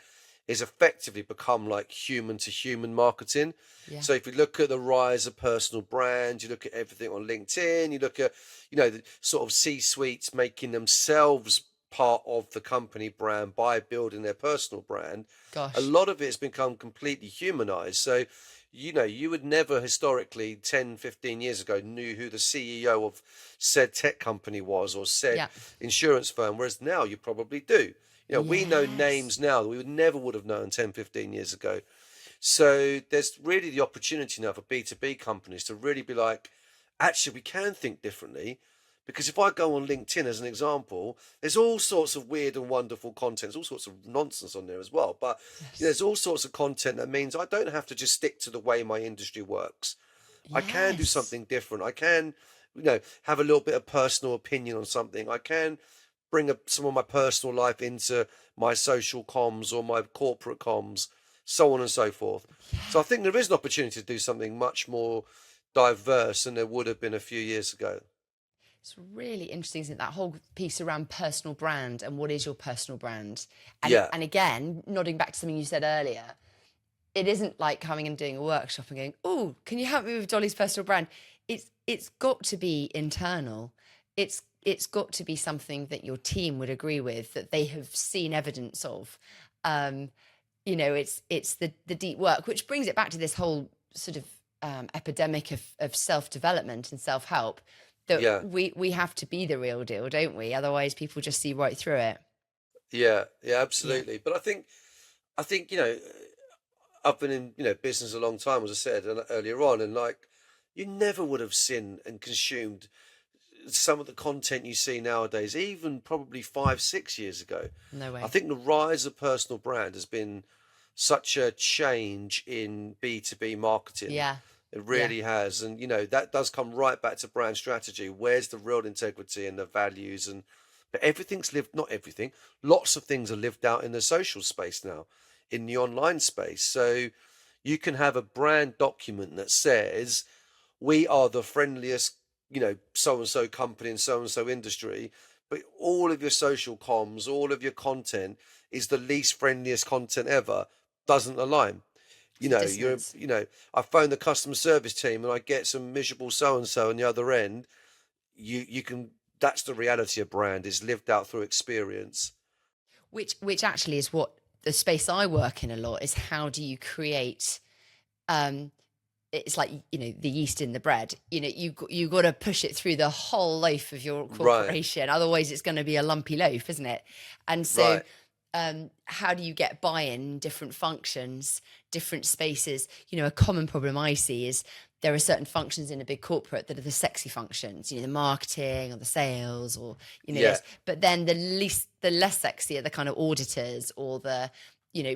is effectively become like human to human marketing. Yeah. So if you look at the rise of personal brands, you look at everything on LinkedIn, you look at, the sort of C-suites making themselves part of the company brand by building their personal brand. Gosh. A lot of it has become completely humanized. So, you would never historically 10, 15 years ago knew who the CEO of said tech company was, or said insurance firm, whereas now you probably do. We know names now that we would have known 10, 15 years ago. So there's really the opportunity now for B2B companies to really be like, actually, we can think differently. Because if I go on LinkedIn as an example, there's all sorts of weird and wonderful content, all sorts of nonsense on there as well. But there's all sorts of content that means I don't have to just stick to the way my industry works. I can do something different. I can, have a little bit of personal opinion on something. I can bring some of my personal life into my social comms or my corporate comms, so on and so forth. So I think there is an opportunity to do something much more diverse than there would have been a few years ago. It's really interesting, isn't it? That whole piece around personal brand and what is your personal brand. And, Yeah. and again, nodding back to something you said earlier, it isn't like coming and doing a workshop and going, oh, can you help me with Dolly's personal brand? It's got to be internal. It's got to be something that your team would agree with, that they have seen evidence of. It's the deep work, which brings it back to this whole sort of epidemic of self-development and self-help, that we have to be the real deal, don't we? Otherwise people just see right through it. Yeah, absolutely. But I think, I've been in, business a long time, as I said earlier on, and like, you never would have seen and consumed some of the content you see nowadays, even probably 5, 6 years ago. No way. I think the rise of personal brand has been such a change in B2B marketing. Yeah. It Yeah. really has. And, that does come right back to brand strategy. Where's the real integrity and the values? But everything's lived, not everything, lots of things are lived out in the social space now, in the online space. So you can have a brand document that says, we are the friendliest, so and so company in so and so industry, but all of your social comms, all of your content is the least friendliest content ever, doesn't align. It's a dissonance. I phone the customer service team and I get some miserable so and so on the other end. You can, that's the reality of brand, is lived out through experience. Which actually is what the space I work in a lot is. How do you create, it's like, the yeast in the bread, you got to push it through the whole loaf of your Right, corporation. Otherwise it's going to be a lumpy loaf, isn't it? And so, right. how do you get buy-in in different functions, different spaces? A common problem I see is there are certain functions in a big corporate that are the sexy functions, the marketing or the sales or, Yeah, this, but then the less sexy are the kind of auditors or the,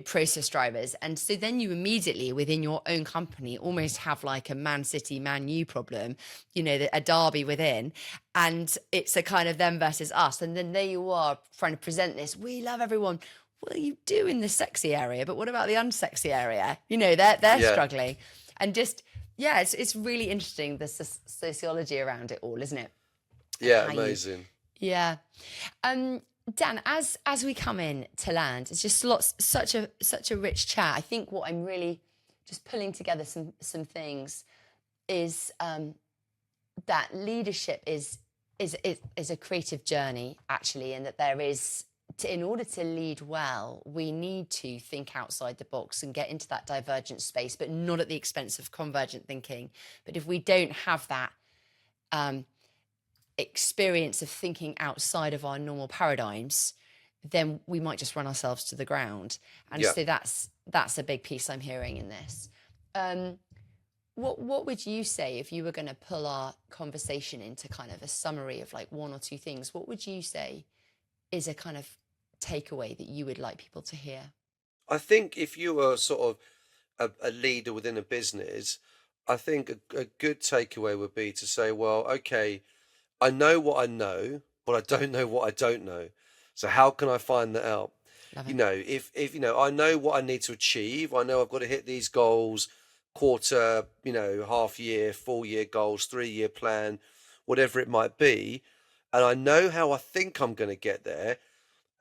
process drivers. And so then you immediately within your own company almost have like a Man City, Man U problem, a derby within. And it's a kind of them versus us. And then there you are trying to present this. We love everyone. Well, you do in the sexy area, but what about the unsexy area? They're yeah, struggling. And just, yeah, it's really interesting, the sociology around it all, isn't it? And yeah, how you, amazing. yeah. Dan, as we come in to land, it's just such a rich chat. I think what I'm really just pulling together some things is, that leadership is a creative journey actually, and that there is, in order to lead well, we need to think outside the box and get into that divergent space, but not at the expense of convergent thinking. But if we don't have that, experience of thinking outside of our normal paradigms, then we might just run ourselves to the ground. And Yeah. so that's a big piece I'm hearing in this. What would you say if you were going to pull our conversation into kind of a summary of like one or two things? What would you say is a kind of takeaway that you would like people to hear? I think if you were sort of a leader within a business, I think a good takeaway would be to say, well, okay, I know what I know, but I don't know what I don't know. So how can I find that out? Love it. If I know what I need to achieve, I know I've got to hit these goals, quarter, half year, full year goals, 3-year plan, whatever it might be, and I know how I think I'm going to get there,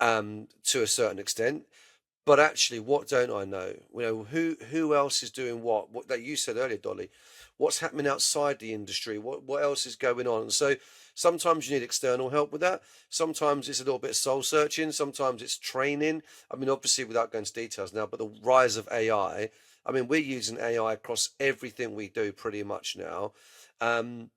to a certain extent. But actually, what don't I know? Who else is doing what? What that you said earlier, Dolly. What's happening outside the industry? What else is going on? So sometimes you need external help with that. Sometimes it's a little bit of soul searching. Sometimes it's training. I mean, obviously, without going into details now, but the rise of AI. I mean, we're using AI across everything we do pretty much now. Um,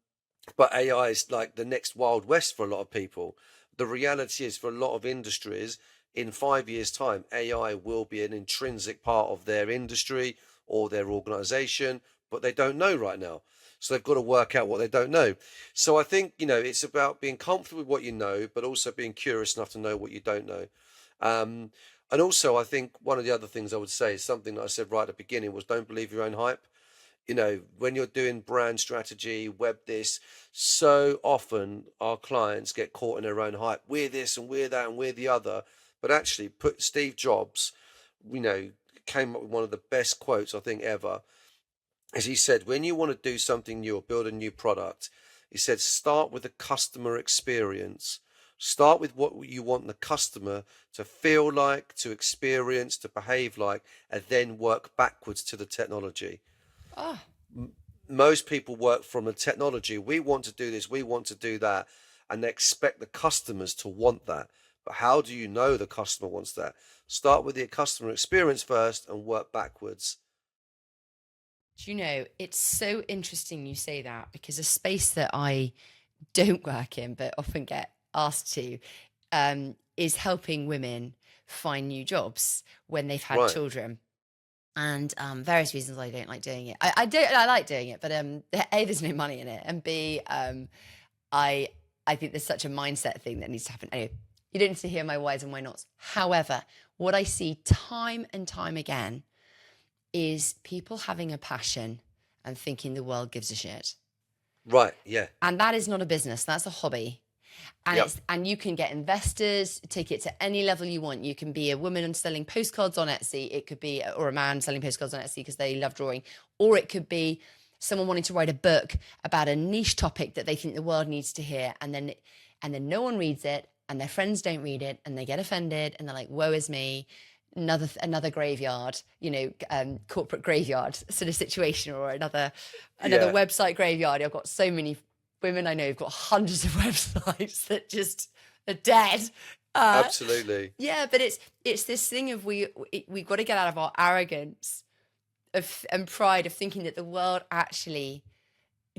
but AI is like the next Wild West for a lot of people. The reality is, for a lot of industries, in 5 years' time, AI will be an intrinsic part of their industry or their organization, but they don't know right now. So they've got to work out what they don't know. So I think, it's about being comfortable with what you know, but also being curious enough to know what you don't know. Um, and also, I think one of the other things I would say is something that I said right at the beginning was, don't believe your own hype. When you're doing brand strategy, web this, so often our clients get caught in their own hype. We're this and we're that and we're the other. But actually, put Steve Jobs, you know, came up with one of the best quotes I think ever. As he said, when you want to do something new or build a new product, he said, start with the customer experience. Start with what you want the customer to feel like, to experience, to behave like, and then work backwards to the technology. Oh, Most people work from the technology. We want to do this, we want to do that, and they expect the customers to want that. But how do you know the customer wants that? Start with the customer experience first and work backwards. do you know, it's so interesting you say that, because a space that I don't work in but often get asked to, is helping women find new jobs when they've had Right. children. And various reasons I don't like doing it. I like doing it, but A, there's no money in it, and B, I I think there's such a mindset thing that needs to happen. Anyway, you don't need to hear my whys and why nots. However, what I see time and time again is people having a passion and thinking the world gives a shit. Right. Yeah. And that is not a business. That's a hobby. And Yep. and you can get investors, take it to any level you want. You can be a woman selling postcards on Etsy. It could be, or a man selling postcards on Etsy because they love drawing. Or it could be someone wanting to write a book about a niche topic that they think the world needs to hear. And then no one reads it, and their friends don't read it, and they get offended, and they're like, woe is me. Another graveyard, corporate graveyard sort of situation, or another website graveyard. I've got so many women I know who've got hundreds of websites that just are dead. Absolutely. Yeah, but it's this thing of we've got to get out of our arrogance and pride of thinking that the world actually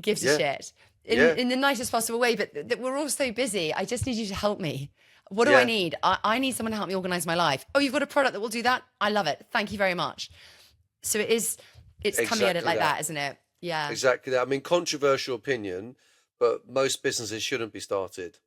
gives a shit in the nicest possible way, but that we're all so busy. I just need you to help me. What do I need? I need someone to help me organize my life. Oh, you've got a product that will do that? I love it. Thank you very much. So it's coming at it like that, isn't it? Yeah. Exactly that. I mean, controversial opinion, but most businesses shouldn't be started.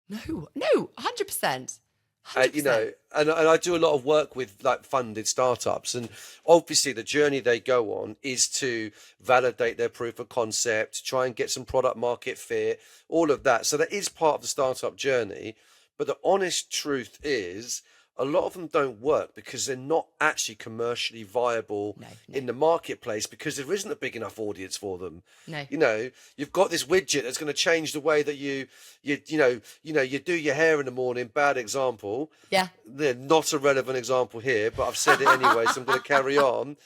No, 100%. 100%. And I do a lot of work with like funded startups, and obviously the journey they go on is to validate their proof of concept, try and get some product market fit, all of that. So that is part of the startup journey. But the honest truth is, a lot of them don't work because they're not actually commercially viable in the marketplace, because there isn't a big enough audience for them. No. You've got this widget that's going to change the way that you do your hair in the morning. Bad example. Yeah. They're not a relevant example here, but I've said it anyway, so I'm going to carry on.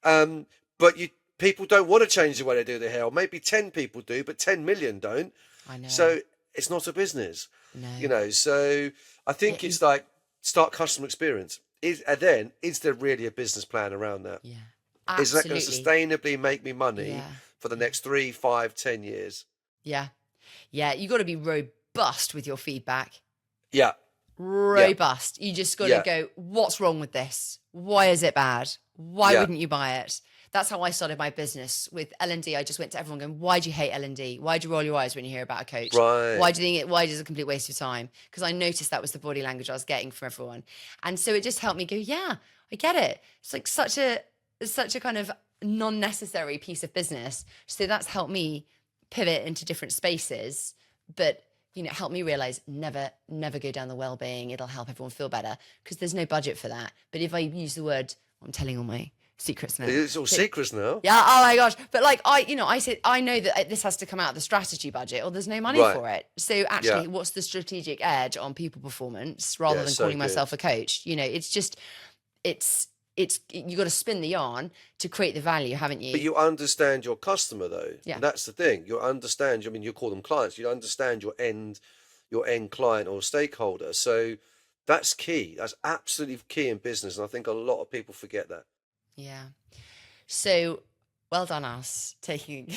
But people don't want to change the way they do their hair. Or maybe 10 people do, but 10 million don't. I know. So it's not a business. No. So I think it's like, start customer experience. Is there really a business plan around that? Yeah. Is that going Absolutely. to sustainably make me money for the next 3, 5, 10 years? Yeah. Yeah. You got to be robust with your feedback. Yeah. Robust. You just got to go, what's wrong with this? Why is it bad? Why wouldn't you buy it? That's how I started my business with L&D. I just went to everyone going, why do you hate L&D? Why do you roll your eyes when you hear about a coach? Right. Why is it a complete waste of time? Because I noticed that was the body language I was getting from everyone. And so it just helped me go, yeah, I get it. It's like such a kind of non-necessary piece of business. So that's helped me pivot into different spaces, but help me realize never go down the well-being. It'll help everyone feel better, because there's no budget for that. But if I use the word, I'm telling all my secrets now. It's all secrets now. Yeah. Oh my gosh. But like I said, I know that this has to come out of the strategy budget, or there's no money for it. So actually, what's the strategic edge on people performance rather than calling myself a coach? It's just, you got to spin the yarn to create the value, haven't you? But you understand your customer though. Yeah. And that's the thing. You understand. I mean, you call them clients. You understand your end client or stakeholder. So that's key. That's absolutely key in business, and I think a lot of people forget that. Yeah. So well done us taking. we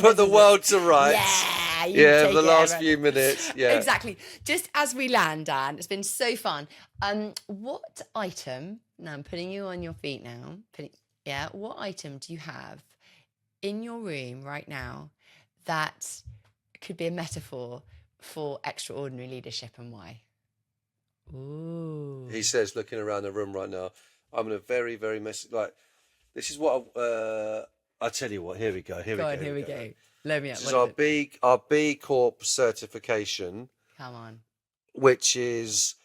put the world to rights. Yeah. The last few minutes. Yeah. Exactly. Just as we land, Dan, it's been so fun. What item? Now I'm putting you on your feet now. What item do you have in your room right now that could be a metaphor for extraordinary leadership, and why? Ooh. He says, looking around the room right now, I'm in a very, very messy, like, this is what I'll tell you what, here we go. Here we go. Load me up. This is our B Corp certification. Come on. Which is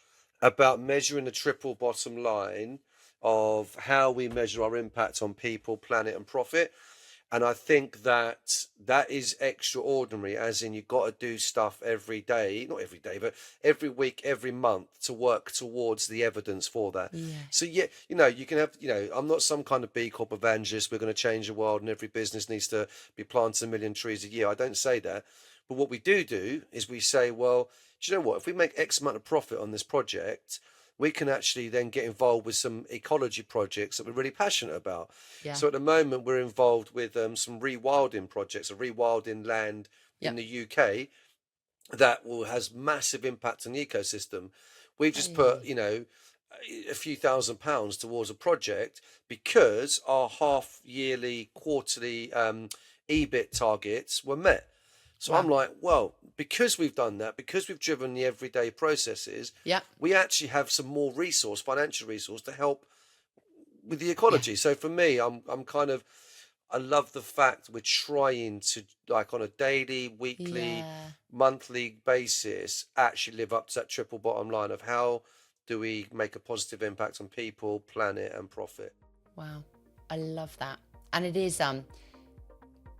about measuring the triple bottom line of how we measure our impact on people, planet, and profit. And I think that is extraordinary, as in you've got to do stuff every day, not every day, but every week, every month, to work towards the evidence for that. Yeah. So, you can have, I'm not some kind of B Corp evangelist. We're going to change the world and every business needs to be planting 1 million trees a year. I don't say that. But what we do is we say, well, do you know what? If we make X amount of profit on this project, we can actually then get involved with some ecology projects that we're really passionate about. Yeah. So at the moment, we're involved with some rewilding projects, a rewilding land in the UK that has massive impact on the ecosystem. We just put, a few £1,000s towards a project because our half-yearly, quarterly EBIT targets were met. So I'm like, well, because we've done that, because we've driven the everyday processes, we actually have some more financial resource to help with the ecology. So for me, I'm kind of, I love the fact we're trying to, like, on a daily, weekly, Yeah. monthly basis, actually live up to that triple bottom line of how do we make a positive impact on people, planet, and profit. Wow. I love that. And it is,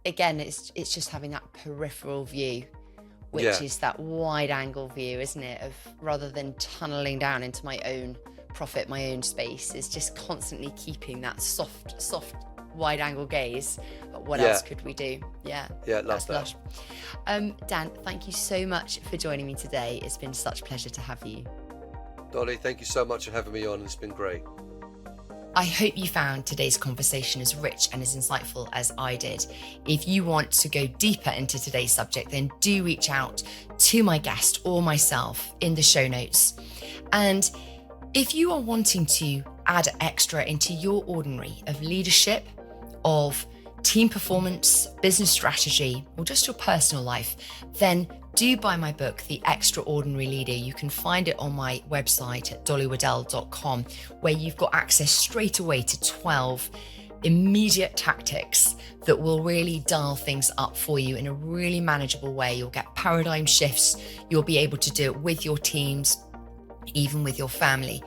again, it's just having that peripheral view, which Yeah, is that wide angle view, isn't it? Of rather than tunneling down into my own profit, my own space, is just constantly keeping that soft, wide angle gaze at what yeah, else could we do. Yeah, yeah, love that's that. lush. Dan, thank you so much for joining me today. It's been such a pleasure to have you. Dolly, thank you so much for having me on. It's been great. I hope you found today's conversation as rich and as insightful as I did. If you want to go deeper into today's subject, then do reach out to my guest or myself in the show notes. And if you are wanting to add extra into your ordinary of leadership, of team performance, business strategy, or just your personal life, then do buy my book, The Extraordinary Leader. You can find it on my website at dollywaddell.com, where you've got access straight away to 12 immediate tactics that will really dial things up for you in a really manageable way. You'll get paradigm shifts. You'll be able to do it with your teams, even with your family.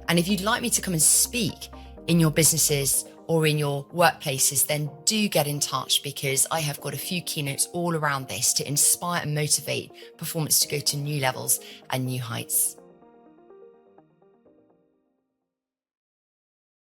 And if you'd like me to come and speak in your businesses or in your workplaces, then do get in touch, because I have got a few keynotes all around this to inspire and motivate performance to go to new levels and new heights.